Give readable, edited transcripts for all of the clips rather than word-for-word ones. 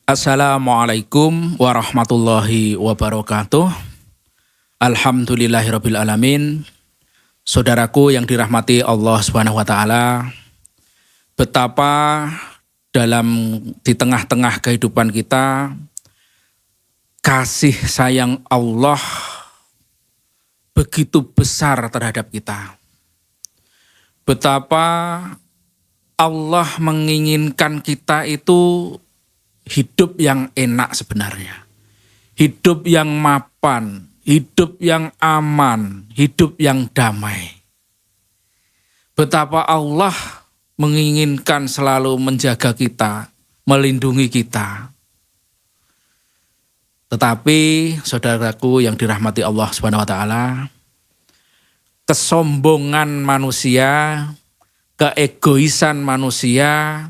Assalamualaikum warahmatullahi wabarakatuh. Alhamdulillahirabbil alamin. Saudaraku yang dirahmati Allah Subhanahu wa taala, betapa di tengah-tengah kehidupan kita kasih sayang Allah begitu besar terhadap kita. Betapa Allah menginginkan kita itu hidup yang enak sebenarnya. Hidup yang mapan, hidup yang aman, hidup yang damai. Betapa Allah menginginkan selalu menjaga kita, melindungi kita. Tetapi saudaraku yang dirahmati Allah Subhanahu wa taala, kesombongan manusia, keegoisan manusia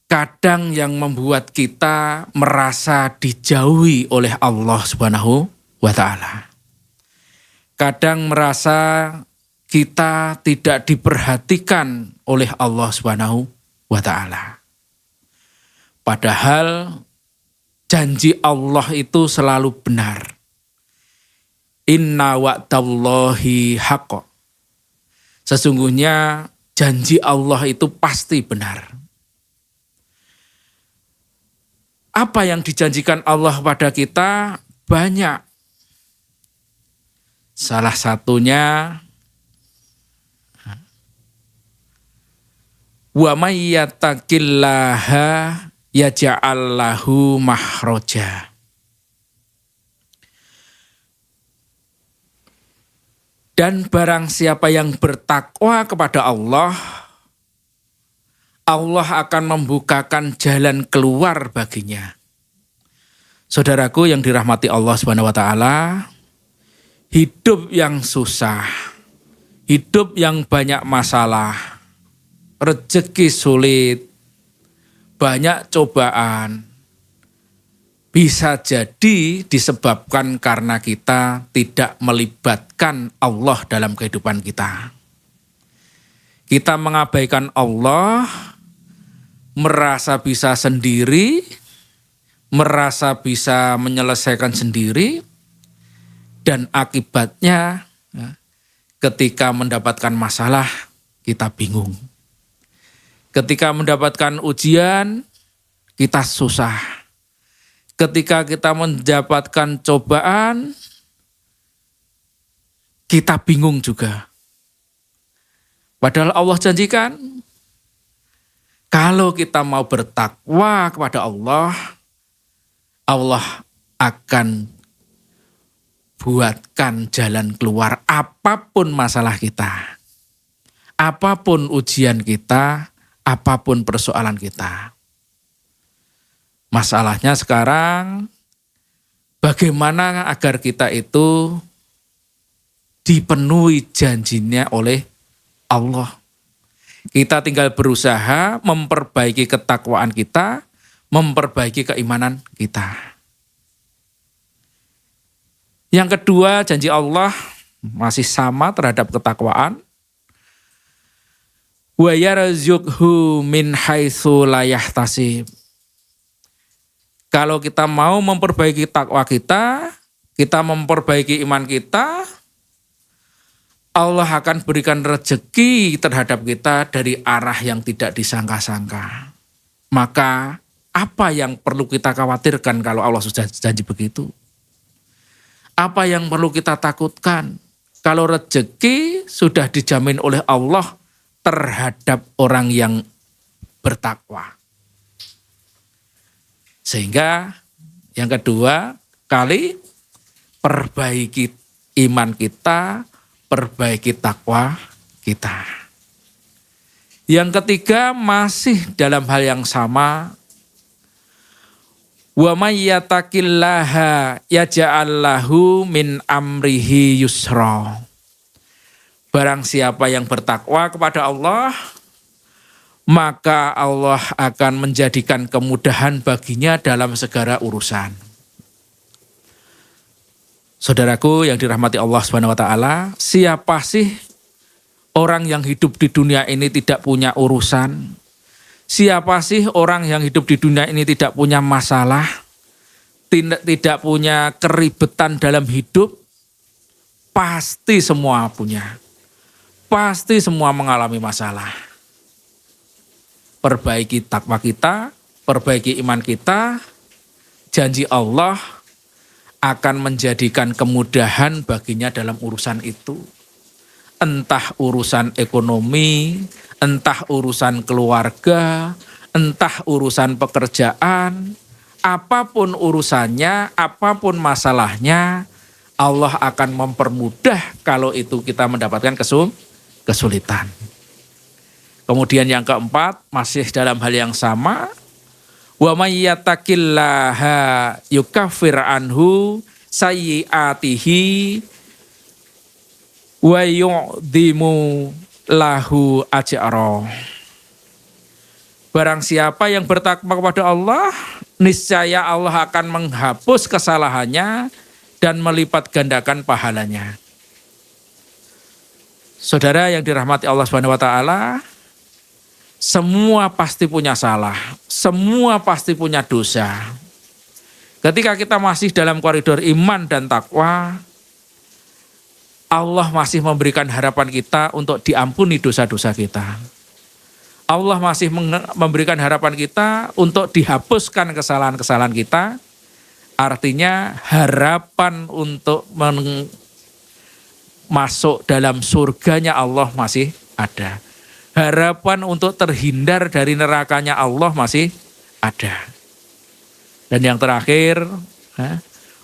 kadang yang membuat kita merasa dijauhi oleh Allah Subhanahu wa taala. Kadang merasa kita tidak diperhatikan oleh Allah Subhanahu wa taala. Padahal janji Allah itu selalu benar. Inna wa'dallahi haqq. Sesungguhnya janji Allah itu pasti benar. Apa yang dijanjikan Allah pada kita banyak. Salah satunya wa may yattaqillaha yaj'al lahu makhraja. Dan barang siapa yang bertakwa kepada Allah, Allah akan membukakan jalan keluar baginya. Saudaraku yang dirahmati Allah Subhanahu wa taala, hidup yang susah, hidup yang banyak masalah, rezeki sulit, banyak cobaan, bisa jadi disebabkan karena kita tidak melibatkan Allah dalam kehidupan kita. Kita mengabaikan Allah, merasa bisa sendiri, merasa bisa menyelesaikan sendiri, dan akibatnya ketika mendapatkan masalah kita bingung. Ketika mendapatkan ujian kita susah. Ketika kita mendapatkan cobaan kita bingung juga. Padahal Allah janjikan, kalau kita mau bertakwa kepada Allah, Allah akan buatkan jalan keluar apapun masalah kita. Apapun ujian kita, apapun persoalan kita. Masalahnya sekarang, bagaimana agar kita itu dipenuhi janjinya oleh Allah. Kita tinggal berusaha memperbaiki ketakwaan kita, memperbaiki keimanan kita. Yang kedua, janji Allah masih sama terhadap ketakwaan. Wa yarzuqhu min haitsu la yahtasib. Kalau kita mau memperbaiki takwa kita memperbaiki iman kita, Allah akan berikan rezeki terhadap kita dari arah yang tidak disangka-sangka. Maka apa yang perlu kita khawatirkan kalau Allah sudah janji begitu? Apa yang perlu kita takutkan? Kalau rezeki sudah dijamin oleh Allah terhadap orang yang bertakwa. Sehingga yang kedua kali, perbaiki iman kita, perbaiki takwa kita. Yang ketiga masih dalam hal yang sama. Wa may yattaqillaha yaj'al lahu min amrihi yusra. Barang siapa yang bertakwa kepada Allah, maka Allah akan menjadikan kemudahan baginya dalam segala urusan. Saudaraku yang dirahmati Allah Subhanahu wa taala, siapa sih orang yang hidup di dunia ini tidak punya urusan? Siapa sih orang yang hidup di dunia ini tidak punya masalah, tidak punya keribetan dalam hidup? Pasti semua punya. Pasti semua mengalami masalah. Perbaiki takwa kita, perbaiki iman kita, janji Allah akan menjadikan kemudahan baginya dalam urusan itu. Entah urusan ekonomi, entah urusan keluarga, entah urusan pekerjaan, apapun urusannya, apapun masalahnya, Allah akan mempermudah kalau itu kita mendapatkan kesulitan. Kemudian yang keempat, masih dalam hal yang sama, wa may yattaqillaha yukaffir anhu sayyiatihi wa yu'dhimu lahu ajra. Barang siapa yang bertakwa kepada Allah, niscaya Allah akan menghapus kesalahannya dan melipat gandakan pahalanya. Saudara yang dirahmati Allah Subhanahu wa taala, semua pasti punya salah, semua pasti punya dosa. Ketika kita masih dalam koridor iman dan takwa, Allah masih memberikan harapan kita untuk diampuni dosa-dosa kita. Allah masih memberikan harapan kita untuk dihapuskan kesalahan-kesalahan kita. Artinya harapan untuk masuk dalam surganya Allah masih ada. Harapan untuk terhindar dari nerakanya Allah masih ada. Dan yang terakhir,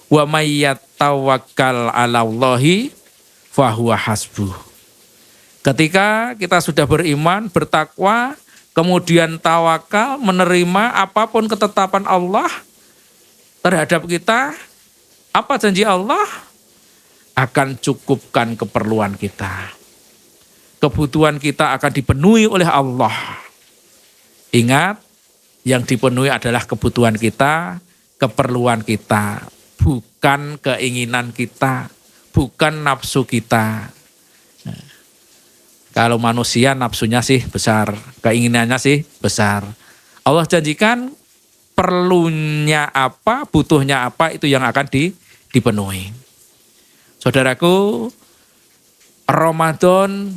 wa may yatawakkal 'alallahi fahuwa hasbuh. Ketika kita sudah beriman, bertakwa, kemudian tawakal, menerima apapun ketetapan Allah terhadap kita, apa janji Allah? Akan cukupkan keperluan kita. Kebutuhan kita akan dipenuhi oleh Allah. Ingat, yang dipenuhi adalah kebutuhan kita, keperluan kita, bukan keinginan kita, bukan nafsu kita. Nah, kalau manusia nafsunya sih besar, keinginannya sih besar. Allah janjikan perlunya apa, butuhnya apa, itu yang akan dipenuhi. Saudaraku, Ramadan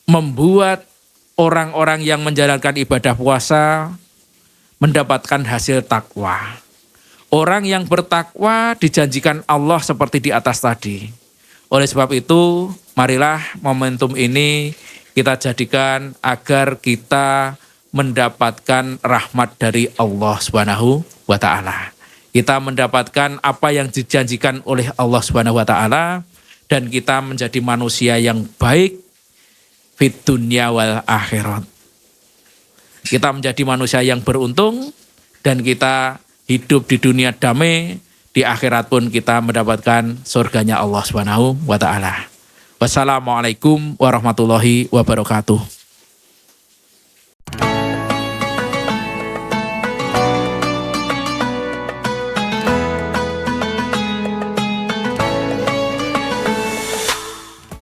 membuat orang-orang yang menjalankan ibadah puasa mendapatkan hasil takwa. Orang yang bertakwa dijanjikan Allah seperti di atas tadi. Oleh sebab itu, marilah momentum ini kita jadikan agar kita mendapatkan rahmat dari Allah Subhanahu wa taala. Kita mendapatkan apa yang dijanjikan oleh Allah Subhanahu wa taala dan kita menjadi manusia yang baik fit dunya wal akhirat. Kita menjadi manusia yang beruntung dan kita hidup di dunia damai, di akhirat pun kita mendapatkan surganya Allah Subhanahu wa taala. Wassalamualaikum warahmatullahi wabarakatuh.